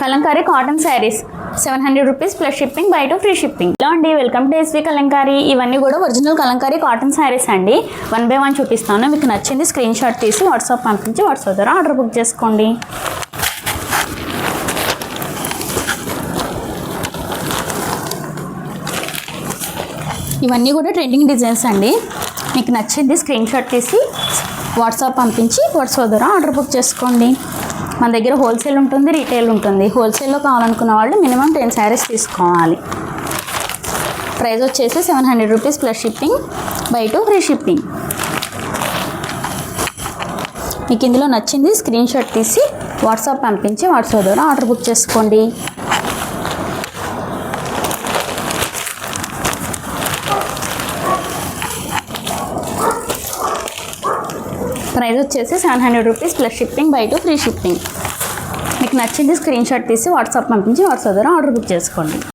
Kalamkari cotton saris 700 rupees plus shipping, by 2 free shipping. Hello అండి, welcome to SV Kalamkari. ఇవన్నీ కూడా original Kalamkari cotton saris అండి. 1 by 1 చూపిస్తాను. మీకు నచ్చింది స్క్రీన్ షాట్ తీసి వాట్సాప్ పంపించి వాట్సాప్ ద్వారా ఆర్డర్ బుక్ చేసుకోండి. ఇవన్నీ కూడా ట్రెండింగ్ డిజైన్స్ అండి. మీకు నచ్చింది స్క్రీన్ షాట్ తీసి వాట్సాప్ పంపించి వాట్సాప్ ద్వారా ఆర్డర్ బుక్ చేసుకోండి. మన దగ్గర హోల్సేల్ ఉంటుంది, రీటైల్ ఉంటుంది. హోల్సేల్లో కావాలనుకున్న వాళ్ళు మినిమం 10 శారీస్ తీసుకోవాలి. ప్రైస్ వచ్చేసి 700 rupees plus shipping, by 2 free shipping. మీకు ఇందులో నచ్చింది స్క్రీన్ షాట్ తీసి వాట్సాప్ పంపించి వాట్సాప్ ద్వారా ఆర్డర్ బుక్ చేసుకోండి. ప్రైస్ వచ్చేసి 700 rupees plus shipping, by 2 free shipping. మీకు నచ్చింది స్క్రీన్ షాట్ తీసి వాట్సాప్ పంపించి వాట్సాప్ ద్వారా ఆర్డర్ బుక్ చేసుకోండి.